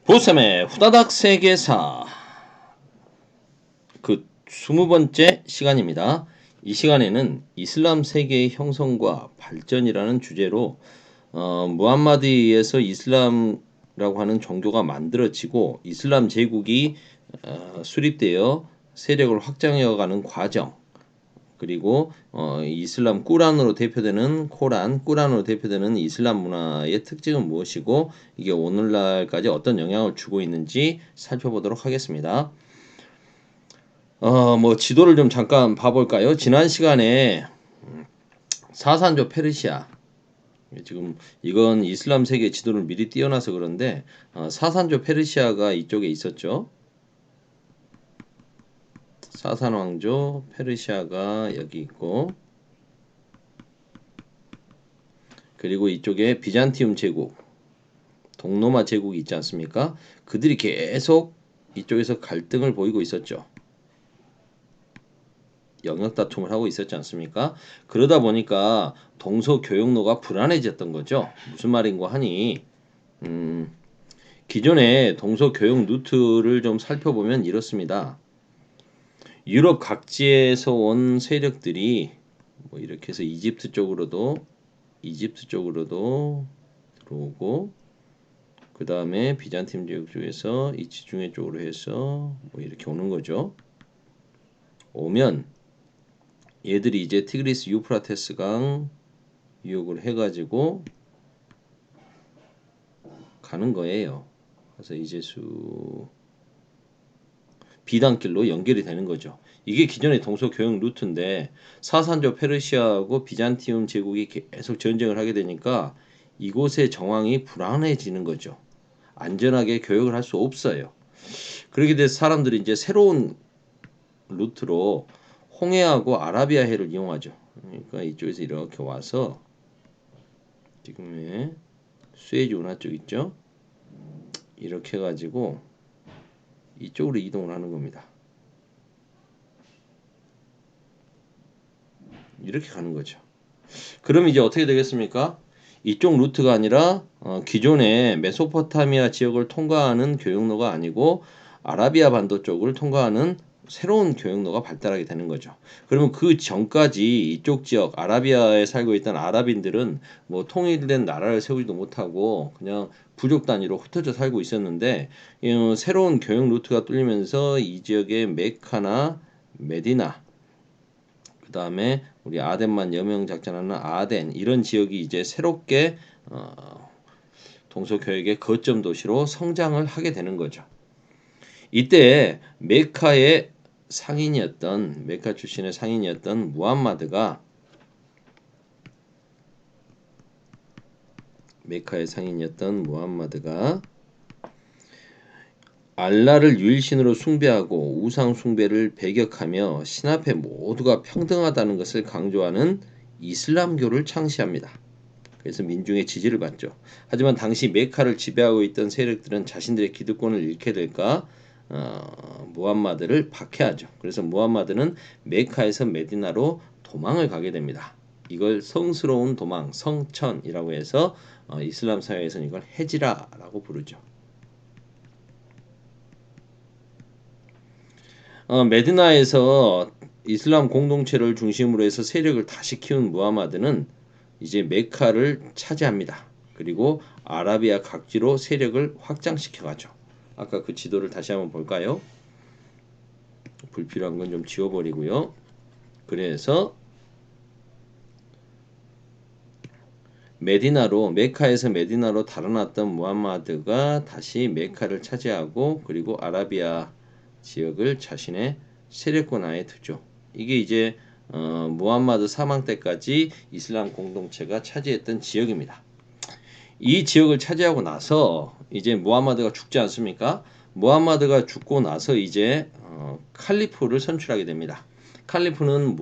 보셈의 후다닥 세계사 그 20번째 시간입니다. 이 시간에는 이슬람 세계의 형성과 발전이라는 주제로 무함마드에서 이슬람이라고 하는 종교가 만들어지고 이슬람 제국이 수립되어 세력을 확장해가는 과정, 그리고 이슬람 꾸란으로 대표되는 꾸란으로 대표되는 이슬람 문화의 특징은 무엇이고 이게 오늘날까지 어떤 영향을 주고 있는지 살펴보도록 하겠습니다. 지도를 좀 잠깐 봐볼까요? 지난 시간에 사산조 페르시아, 지금 이건 이슬람 세계 지도를 미리 띄워놔서 그런데 사산조 페르시아가 이쪽에 있었죠. 사산 왕조 페르시아가 여기 있고, 그리고 이쪽에 비잔티움 제국, 동로마 제국이 있지 않습니까? 그들이 계속 이쪽에서 갈등을 보이고 있었죠. 영역 다툼을 하고 있었지 않습니까? 그러다 보니까 동서교역로가 불안해졌던 거죠. 무슨 말인고 하니 기존의 동서교역 루트를 좀 살펴보면 이렇습니다. 유럽 각지에서 온 세력들이 이렇게 해서 이집트 쪽으로도 들어오고, 그 다음에 비잔팀 지역 쪽에서 이 지중해 쪽으로 해서 이렇게 오는 거죠. 오면 얘들이 이제 티그리스 유프라테스 강 유역을 해가지고 가는 거예요. 그래서 이제 비단길로 연결이 되는 거죠. 이게 기존의 동서교역 루트인데 사산조 페르시아하고 비잔티움 제국이 계속 전쟁을 하게 되니까 이곳의 정황이 불안해지는 거죠. 안전하게 교역을 할 수 없어요. 그렇게 돼서 사람들이 이제 새로운 루트로 홍해하고 아라비아해를 이용하죠. 그러니까 이쪽에서 이렇게 와서 지금의 수에즈 운하 쪽 있죠. 이렇게 해가지고 이쪽으로 이동을 하는 겁니다. 이렇게 가는 거죠. 그럼 이제 어떻게 되겠습니까? 이쪽 루트가 아니라 기존의 메소포타미아 지역을 통과하는 교역로가 아니고 아라비아 반도 쪽을 통과하는 새로운 교역로가 발달하게 되는 거죠. 그러면 그 전까지 이쪽 지역 아라비아에 살고 있던 아랍인들은 통일된 나라를 세우지도 못하고 그냥 부족 단위로 흩어져 살고 있었는데 새로운 교역 루트가 뚫리면서 이 지역의 메카나 메디나, 그 다음에 우리 아덴만 여명 작전하는 아덴, 이런 지역이 이제 새롭게 동서교역의 거점 도시로 성장을 하게 되는 거죠. 이때 메카 출신의 상인이었던 무함마드가 알라를 유일신으로 숭배하고 우상 숭배를 배격하며 신 앞에 모두가 평등하다는 것을 강조하는 이슬람교를 창시합니다. 그래서 민중의 지지를 받죠. 하지만 당시 메카를 지배하고 있던 세력들은 자신들의 기득권을 잃게 될까 무함마드를 박해하죠. 그래서 무함마드는 메카에서 메디나로 도망을 가게 됩니다. 이걸 성스러운 도망, 성천이라고 해서 이슬람 사회에서는 이걸 헤지라라고 부르죠. 메디나에서 이슬람 공동체를 중심으로 해서 세력을 다시 키운 무함마드는 이제 메카를 차지합니다. 그리고 아라비아 각지로 세력을 확장시켜가죠. 아까 그 지도를 다시 한번 볼까요? 불필요한 건 좀 지워버리고요. 그래서 메카에서 메디나로 달아났던 무함마드가 다시 메카를 차지하고 그리고 아라비아 지역을 자신의 세력권 하에 두죠. 이게 이제 무함마드 사망 때까지 이슬람 공동체가 차지했던 지역입니다. 이 지역을 차지하고 나서 이제 무함마드가 죽지 않습니까? 무함마드가 죽고 나서 이제 칼리프를 선출하게 됩니다. 칼리프는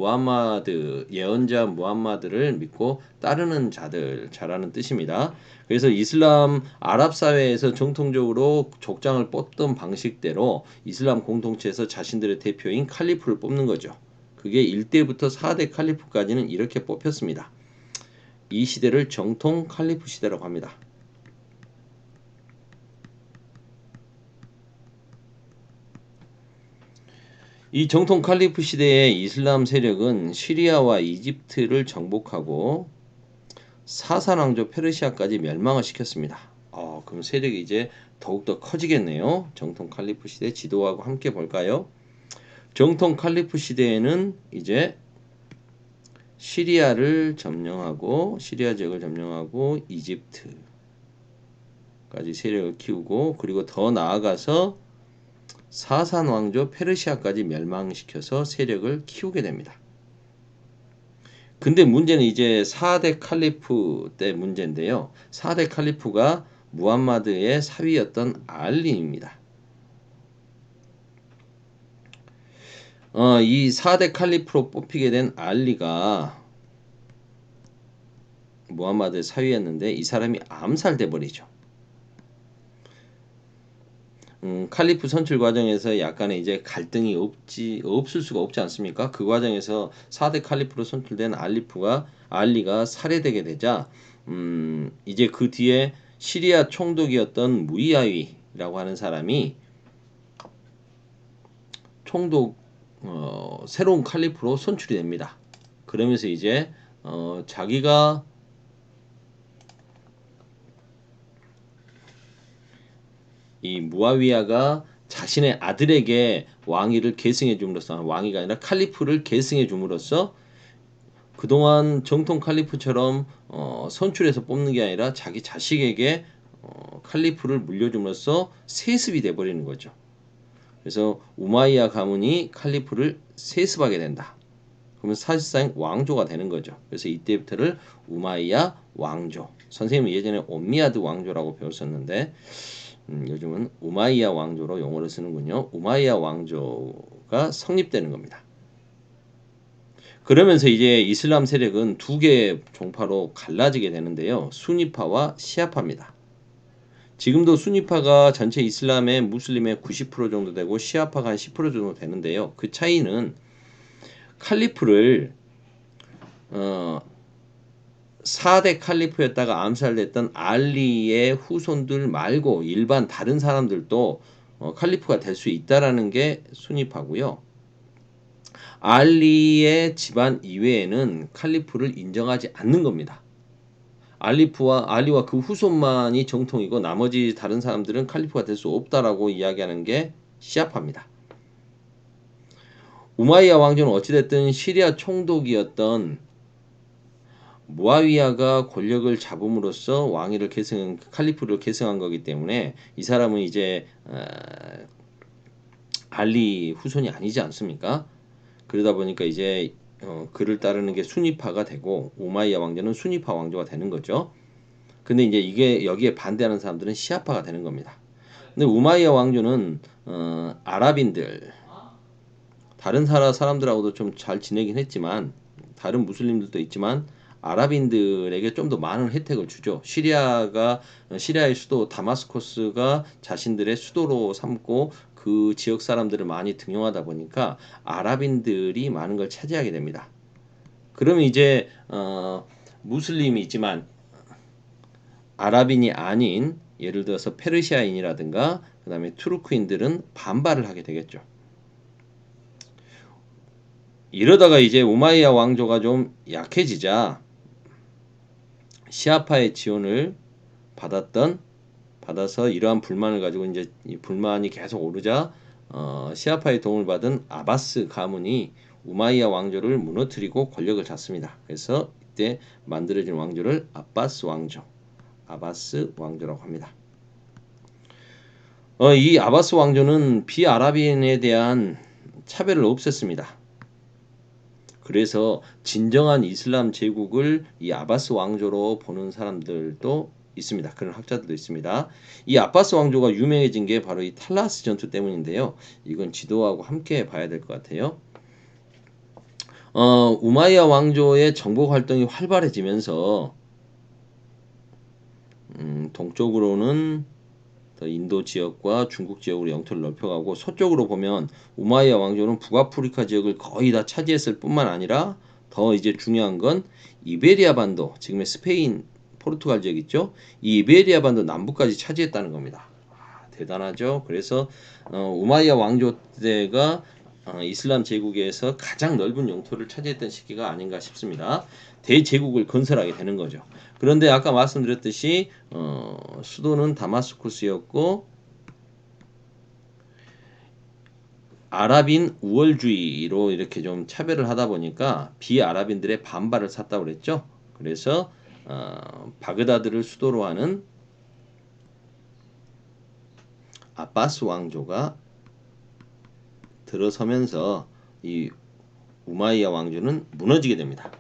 예언자 무함마드를 믿고 따르는 자라는 뜻입니다. 그래서 이슬람 아랍 사회에서 정통적으로 족장을 뽑던 방식대로 이슬람 공동체에서 자신들의 대표인 칼리프를 뽑는 거죠. 그게 1대부터 4대 칼리프까지는 이렇게 뽑혔습니다. 이 시대를 정통 칼리프 시대라고 합니다. 이 정통 칼리프 시대의 이슬람 세력은 시리아와 이집트를 정복하고 사산 왕조 페르시아까지 멸망을 시켰습니다. 그럼 세력이 이제 더욱더 커지겠네요. 정통 칼리프 시대 지도하고 함께 볼까요? 정통 칼리프 시대에는 이제 시리아를 점령하고 시리아 지역을 점령하고 이집트까지 세력을 키우고 그리고 더 나아가서 사산 왕조 페르시아까지 멸망시켜서 세력을 키우게 됩니다. 근데 문제는 이제 4대 칼리프 때 문제인데요. 4대 칼리프가 무함마드의 사위였던 알리입니다. 이 4대 칼리프로 뽑히게 된 알리가 무함마드의 사위였는데 이 사람이 암살돼 버리죠. 칼리프 선출 과정에서 약간의 이제 갈등이 없을 수가 없지 않습니까? 그 과정에서 4대 칼리프로 선출된 알리가 살해되게 되자 이제 그 뒤에 시리아 총독이었던 무이아위라고 하는 사람이 총독 새로운 칼리프로 선출이 됩니다. 그러면서 이제 자기가 이 무아위야가 자신의 아들에게 왕위를 계승해 줌으로써 왕위가 아니라 칼리프를 계승해 줌으로써 그동안 정통 칼리프처럼 선출해서 뽑는 게 아니라 자기 자식에게 칼리프를 물려줌으로써 세습이 돼버리는 거죠. 그래서 우마이야 가문이 칼리프를 세습하게 된다. 그러면 사실상 왕조가 되는 거죠. 그래서 이때부터를 우마이야 왕조. 선생님은 예전에 옴미야드 왕조라고 배웠었는데 요즘은 우마이야 왕조로 용어를 쓰는군요. 우마이야 왕조가 성립되는 겁니다. 그러면서 이제 이슬람 세력은 두 개의 종파로 갈라지게 되는데요. 수니파와 시아파입니다. 지금도 수니파가 전체 이슬람의 무슬림의 90% 정도 되고 시아파가 한 10% 정도 되는데요. 그 차이는 칼리프를 4대 칼리프였다가 암살됐던 알리의 후손들 말고 일반 다른 사람들도 칼리프가 될 수 있다라는 게 수니파고요. 알리의 집안 이외에는 칼리프를 인정하지 않는 겁니다. 알리와 그 후손만이 정통이고 나머지 다른 사람들은 칼리프가 될 수 없다라고 이야기하는 게 시아파입니다. 우마이야 왕조는 어찌됐든 시리아 총독이었던 무아위야가 권력을 잡음으로써 왕위를 칼리프를 계승한 거기 때문에 이 사람은 이제 알리 후손이 아니지 않습니까? 그러다 보니까 이제 그를 따르는 게 수니파가 되고 우마이야 왕조는 수니파 왕조가 되는 거죠. 근데 이제 이게 여기에 반대하는 사람들은 시아파가 되는 겁니다. 근데 우마이야 왕조는 아랍인들 다른 사람들하고도 좀 잘 지내긴 했지만 다른 무슬림들도 있지만 아랍인들에게 좀 더 많은 혜택을 주죠. 시리아의 수도 다마스커스가 자신들의 수도로 삼고 그 지역 사람들을 많이 등용하다 보니까 아랍인들이 많은 걸 차지하게 됩니다. 그러면 이제 무슬림이지만 아랍인이 아닌 예를 들어서 페르시아인이라든가 그다음에 투르크인들은 반발을 하게 되겠죠. 이러다가 이제 우마이야 왕조가 좀 약해지자 시아파의 지원을 받아서 이러한 불만을 가지고 이제 이 불만이 계속 오르자 시아파의 도움을 받은 아바스 가문이 우마이야 왕조를 무너뜨리고 권력을 잡습니다. 그래서 이때 만들어진 왕조를 아바스 왕조라고 합니다. 이 아바스 왕조는 비아랍인에 대한 차별을 없앴습니다. 그래서 진정한 이슬람 제국을 이 아바스 왕조로 보는 사람들도 있습니다. 그런 학자들도 있습니다. 이 아바스 왕조가 유명해진 게 바로 이 탈라스 전투 때문인데요. 이건 지도하고 함께 봐야 될 것 같아요. 우마이야 왕조의 정복 활동이 활발해지면서 동쪽으로는 인도 지역과 중국 지역으로 영토를 넓혀가고 서쪽으로 보면 우마이야 왕조는 북아프리카 지역을 거의 다 차지했을 뿐만 아니라 더 이제 중요한 건 이베리아 반도, 지금의 스페인, 포르투갈 지역 있죠? 이 이베리아 반도 남부까지 차지했다는 겁니다. 대단하죠? 그래서 우마이야 왕조 때가 이슬람 제국에서 가장 넓은 영토를 차지했던 시기가 아닌가 싶습니다. 대제국을 건설하게 되는 거죠. 그런데 아까 말씀드렸듯이 수도는 다마스쿠스였고 아랍인 우월주의로 이렇게 좀 차별을 하다 보니까 비아랍인들의 반발을 샀다고 그랬죠. 그래서 바그다드를 수도로 하는 아바스 왕조가 들어서면서 이 우마이야 왕조는 무너지게 됩니다.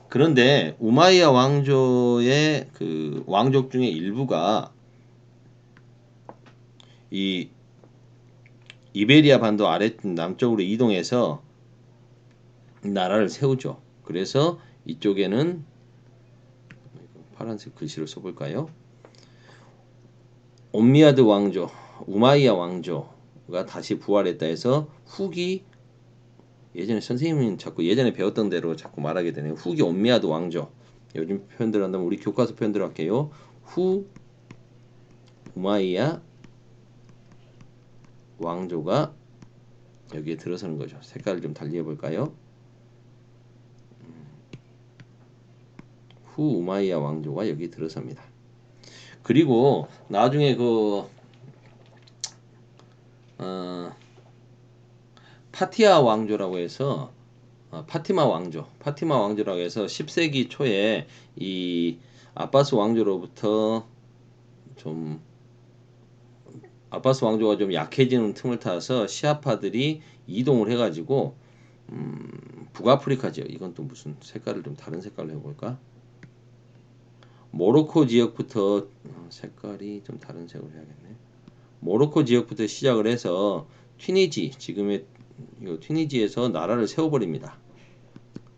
그런데 우마이야 왕조의 그 왕족 중에 일부가 이 이베리아 반도 아래 남쪽으로 이동해서 나라를 세우죠. 그래서 이쪽에는 파란색 글씨로 써볼까요? 옴미아드 왕조, 우마이야 왕조가 다시 부활했다 해서 후기 예전에 선생님은 자꾸 예전에 배웠던 대로 자꾸 말하게 되네요. 후기 옴미아드 왕조. 요즘 표현들 한다면 우리 교과서 표현대로 할게요. 후 우마이야 왕조가 여기에 들어서는 거죠. 색깔을 좀 달리 해볼까요? 후 우마이야 왕조가 여기 들어섭니다. 그리고 나중에 파티아 왕조라고 해서 파티마 왕조라고 해서 10세기 초에 이 아바스 왕조로부터 좀 아바스 왕조가 좀 약해지는 틈을 타서 시아파들이 이동을 해가지고 북아프리카 지역 이건 또 무슨 색깔을 좀 다른 색깔로 해볼까? 모로코 지역부터 색깔이 좀 다른 색으로 해야겠네. 모로코 지역부터 시작을 해서 튀니지 지금의 이 튀니지에서 나라를 세워버립니다.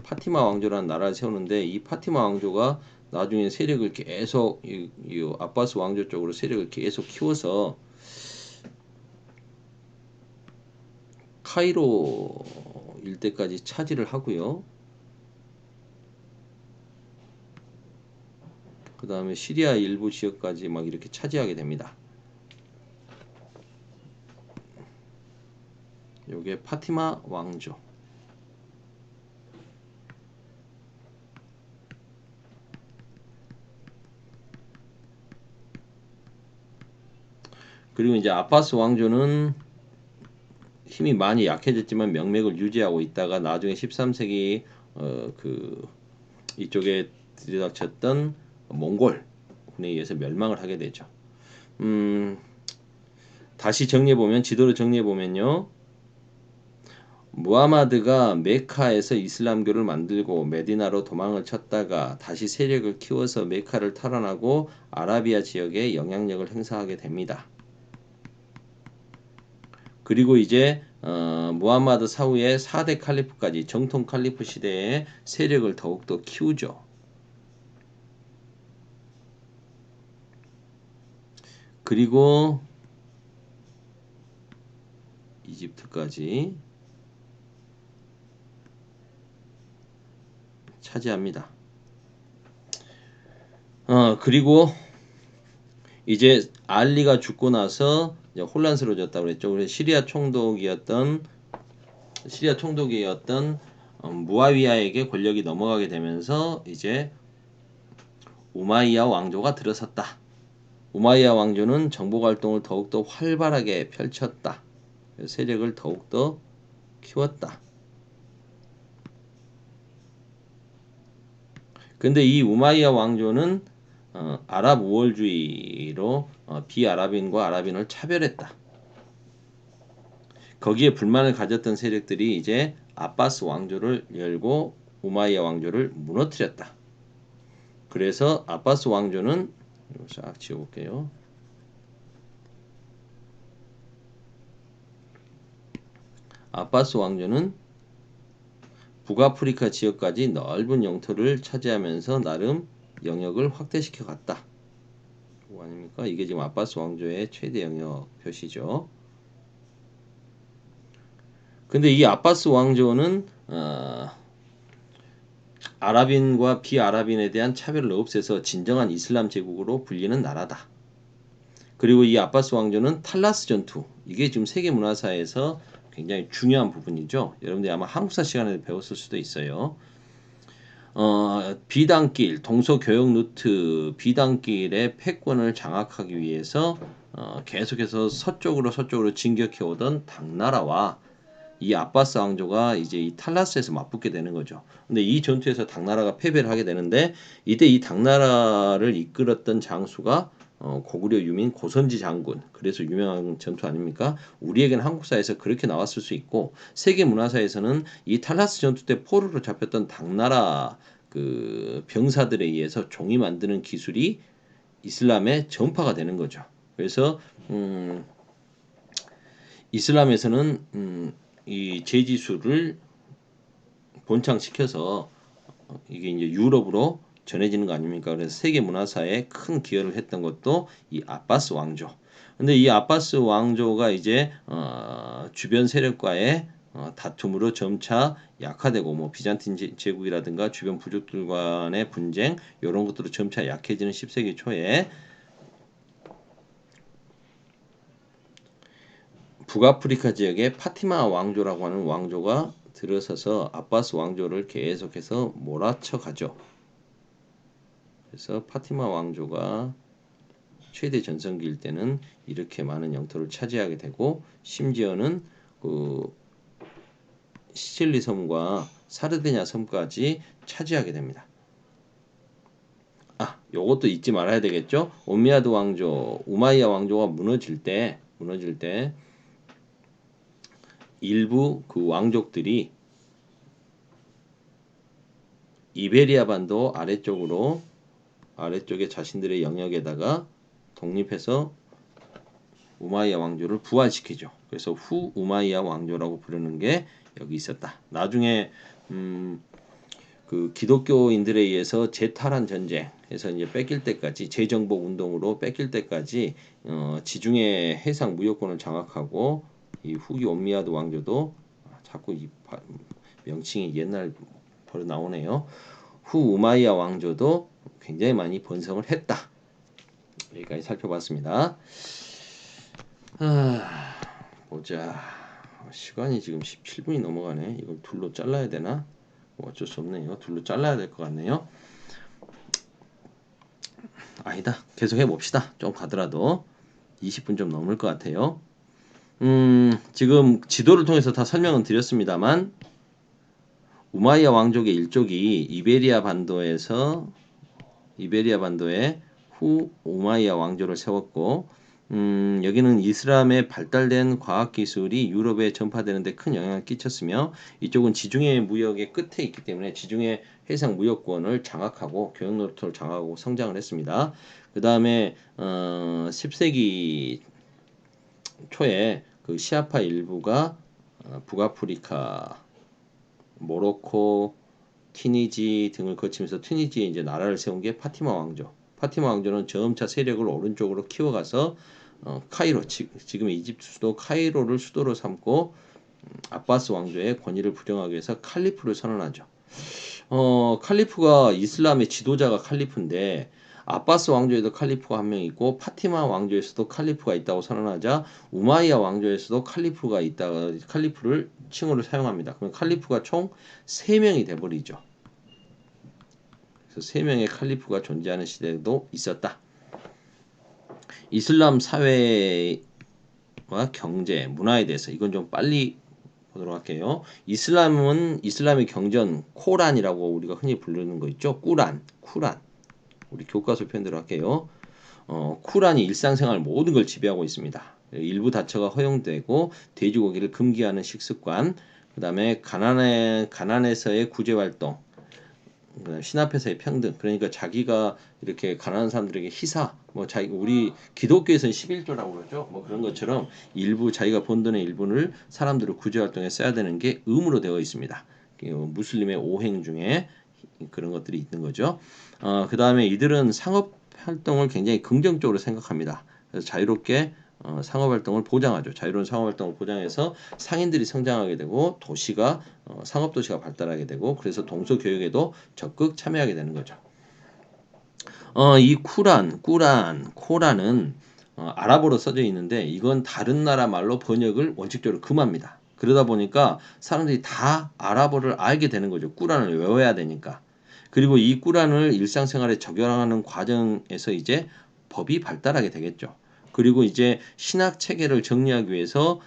파티마 왕조라는 나라를 세우는데 이 파티마 왕조가 나중에 세력을 계속 이 아바스 왕조 쪽으로 세력을 계속 키워서 카이로 일대까지 차지를 하고요. 그 다음에 시리아 일부 지역까지 막 이렇게 차지하게 됩니다. 요게 파티마 왕조. 그리고 이제 아바스 왕조는 힘이 많이 약해졌지만 명맥을 유지하고 있다가 나중에 13세기 이쪽에 들이닥쳤던 몽골 군에 의해서 멸망을 하게 되죠. 다시 정리해보면 지도를 정리해보면요. 무하마드가 메카에서 이슬람교를 만들고 메디나로 도망을 쳤다가 다시 세력을 키워서 메카를 탈환하고 아라비아 지역에 영향력을 행사하게 됩니다. 그리고 이제 무하마드 사후에 4대 칼리프까지 정통 칼리프 시대에 세력을 더욱더 키우죠. 그리고 이집트까지 차지합니다. 그리고 이제 알리가 죽고 나서 이제 혼란스러워졌다고 그랬죠. 그래서 시리아 총독이었던 무아위야에게 권력이 넘어가게 되면서 이제 우마이야 왕조가 들어섰다. 우마이야 왕조는 정복 활동을 더욱더 활발하게 펼쳤다. 세력을 더욱더 키웠다. 근데 이 우마이야 왕조는 아랍 우월주의로 비아랍인과 아랍인을 차별했다. 거기에 불만을 가졌던 세력들이 이제 아바스 왕조를 열고 우마이야 왕조를 무너뜨렸다. 그래서 아바스 왕조는 이거 싹 지워볼게요. 아바스 왕조는 북아프리카 지역까지 넓은 영토를 차지하면서 나름 영역을 확대시켜 갔다. 그거 아닙니까? 이게 지금 아바스 왕조의 최대 영역 표시죠. 근데 이 아바스 왕조는 아랍인과 비아랍인에 대한 차별을 없애서 진정한 이슬람 제국으로 불리는 나라다. 그리고 이 아바스 왕조는 탈라스 전투, 이게 지금 세계문화사에서 굉장히 중요한 부분이죠. 여러분들이 아마 한국사 시간에 배웠을 수도 있어요. 비단길, 동서교역 루트 비단길의 패권을 장악하기 위해서 계속해서 서쪽으로 진격해 오던 당나라와 이 아바스 왕조가 이제 이 탈라스에서 맞붙게 되는 거죠. 근데 이 전투에서 당나라가 패배를 하게 되는데 이때 이 당나라를 이끌었던 장수가 고구려 유민 고선지 장군. 그래서 유명한 전투 아닙니까? 우리에겐 한국사에서 그렇게 나왔을 수 있고 세계 문화사에서는 이 탈라스 전투 때 포로로 잡혔던 당나라 그 병사들에 의해서 종이 만드는 기술이 이슬람에 전파가 되는 거죠. 그래서 이슬람에서는 이 제지술을 본창시켜서 이게 이제 유럽으로 전해지는 거 아닙니까? 그래서 세계 문화사에 큰 기여를 했던 것도 이 아바스 왕조. 근데 이 아바스 왕조가 이제 주변 세력과의 다툼으로 점차 약화되고 뭐 비잔틴 제국이라든가 주변 부족들 간의 분쟁 이런 것들로 점차 약해지는 10세기 초에 북아프리카 지역에 파티마 왕조라고 하는 왕조가 들어서서 아바스 왕조를 계속해서 몰아쳐 가죠. 그래서 파티마 왕조가 최대 전성기일 때는 이렇게 많은 영토를 차지하게 되고 심지어는 그 시칠리 섬과 사르디냐 섬까지 차지하게 됩니다. 요것도 잊지 말아야 되겠죠? 오미야드 왕조, 우마이야 왕조가 무너질 때 일부 그 왕족들이 이베리아 반도 아래쪽에 자신들의 영역에다가 독립해서 우마이야 왕조를 부활시키죠. 그래서 후 우마이야 왕조라고 부르는 게 여기 있었다. 나중에 그 기독교인들에 의해서 재탈환 전쟁에서 이제 뺏길 때까지 재정복 운동으로 뺏길 때까지 지중해 해상 무역권을 장악하고 이 후기 오미야드 왕조도 자꾸 이 명칭이 옛날 버릇 나오네요. 후 우마이야 왕조도 굉장히 많이 번성을 했다. 여기까지 살펴봤습니다. 보자. 시간이 지금 17분이 넘어가네. 이걸 둘로 잘라야 되나? 뭐 어쩔 수 없네요. 둘로 잘라야 될 것 같네요. 아니다. 계속 해봅시다. 좀 가더라도 20분 좀 넘을 것 같아요. 지금 지도를 통해서 다 설명은 드렸습니다만 우마이야 왕족의 일족이 이베리아 반도에 후 우마이야 왕조를 세웠고 여기는 이슬람의 발달된 과학기술이 유럽에 전파되는 데 큰 영향을 끼쳤으며 이쪽은 지중해 무역의 끝에 있기 때문에 지중해 해상 무역권을 장악하고 교역 노트를 장악하고 성장을 했습니다. 그 다음에 10세기 초에 그 시아파 일부가 북아프리카, 모로코, 튀니지 등을 거치면서 튀니지에 이제 나라를 세운 게 파티마 왕조. 파티마 왕조는 점차 세력을 오른쪽으로 키워가서 카이로 지금 이집트 수도 카이로를 수도로 삼고 아바스 왕조의 권위를 부정하기 위해서 칼리프를 선언하죠. 칼리프가 이슬람의 지도자가 칼리프인데 아바스 왕조에도 칼리프가 한 명 있고 파티마 왕조에서도 칼리프가 있다고 선언하자 우마이야 왕조에서도 칼리프가 있다가 칼리프를 칭호를 사용합니다. 그럼 칼리프가 총 3명이 돼버리죠. 그래서 3명의 칼리프가 존재하는 시대도 있었다. 이슬람 사회와 경제, 문화에 대해서 이건 좀 빨리 보도록 할게요. 이슬람의 경전 코란이라고 우리가 흔히 부르는 거 있죠. 쿠란. 우리 교과서 표현대로 할게요. 쿠란이 일상생활 모든 걸 지배하고 있습니다. 일부 다처가 허용되고 돼지고기를 금기하는 식습관, 그 다음에 가난에서의 구제활동, 신 앞에서의 평등. 그러니까 자기가 이렇게 가난한 사람들에게 희사, 뭐 우리 기독교에서는 11조라고 그러죠. 뭐 그런 것처럼 일부 자기가 번 돈의 일부를 사람들을 구제 활동에 써야 되는 게 의무로 되어 있습니다. 무슬림의 오행 중에 그런 것들이 있는 거죠. 그 다음에 이들은 상업 활동을 굉장히 긍정적으로 생각합니다. 그래서 자유롭게 상업활동을 보장하죠. 자유로운 상업활동을 보장해서 상인들이 성장하게 되고 도시가 상업도시가 발달하게 되고 그래서 동서교역에도 적극 참여하게 되는 거죠. 이 코란은 아랍어로 써져 있는데 이건 다른 나라 말로 번역을 원칙적으로 금합니다. 그러다 보니까 사람들이 다 아랍어를 알게 되는 거죠. 꾸란을 외워야 되니까. 그리고 이 꾸란을 일상생활에 적용하는 과정에서 이제 법이 발달하게 되겠죠. 그리고 이제 신학 체계를 정리하기 위해서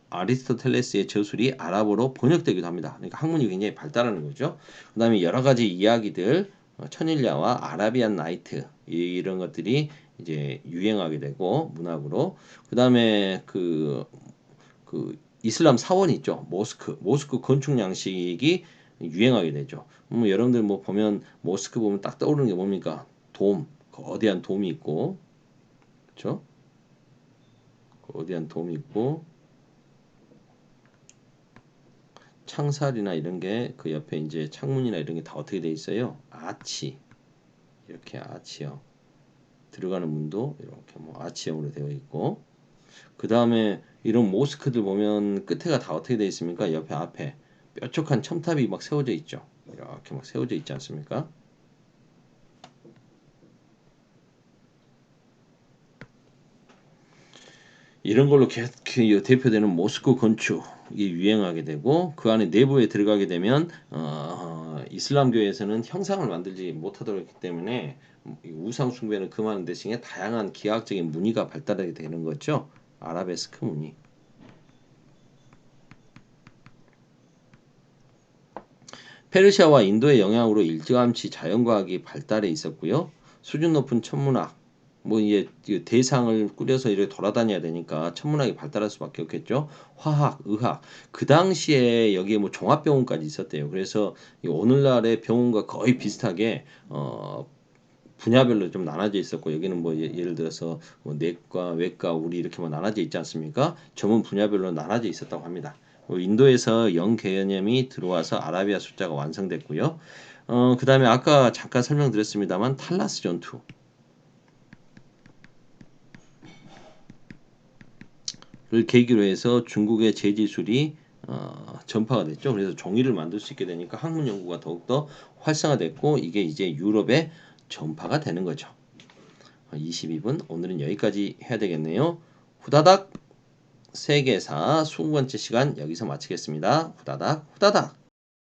아리스토텔레스의 저술이 아랍어로 번역되기도 합니다. 그러니까 학문이 굉장히 발달하는 거죠. 그다음에 여러 가지 이야기들, 천일야와 아라비안 나이트 이런 것들이 이제 유행하게 되고 문학으로. 그다음에 그 이슬람 사원 있죠. 모스크 건축 양식이 유행하게 되죠. 여러분들 뭐 보면 모스크 보면 딱 떠오르는 게 뭡니까? 거대한 돔이 있고, 그렇죠? 거대한 돔이 있고, 창살이나 이런 게 그 옆에 이제 창문이나 이런 게 다 어떻게 돼 있어요? 아치, 이렇게 아치형 들어가는 문도 이렇게 뭐 아치형으로 되어 있고, 그 다음에 이런 모스크들 보면 끝에가 다 어떻게 되어 있습니까? 옆에 앞에 뾰족한 첨탑이 막 세워져 있죠. 이렇게 막 세워져 있지 않습니까? 이런 걸로 대표되는 모스크 건축이 유행하게 되고 그 안에 내부에 들어가게 되면 이슬람교에서는 형상을 만들지 못하도록 했기 때문에 우상 숭배는 금하는 대신에 다양한 기하학적인 무늬가 발달하게 되는 거죠. 아라베스크 무늬. 페르시아와 인도의 영향으로 일찌감치 자연과학이 발달해 있었고요. 수준 높은 천문학, 뭐 이제 대상을 꾸려서 이렇게 돌아다녀야 되니까 천문학이 발달할 수밖에 없겠죠. 화학, 의학. 그 당시에 여기에 뭐 종합병원까지 있었대요. 그래서 오늘날의 병원과 거의 비슷하게 분야별로 좀 나눠져 있었고 여기는 뭐 예를 들어서 뭐 내과, 외과, 우리 이렇게만 나눠져 있지 않습니까? 전문 분야별로 나눠져 있었다고 합니다. 인도에서 영 개념이 들어와서 아라비아 숫자가 완성됐고요. 그 다음에 아까 잠깐 설명드렸습니다만 탈라스 전투를 계기로 해서 중국의 제지술이 전파가 됐죠. 그래서 종이를 만들 수 있게 되니까 학문 연구가 더욱더 활성화됐고 이게 이제 유럽에 전파가 되는 거죠. 22분 오늘은 여기까지 해야 되겠네요. 후다닥 세계사 20번째 시간 여기서 마치겠습니다. 후다닥 후다닥.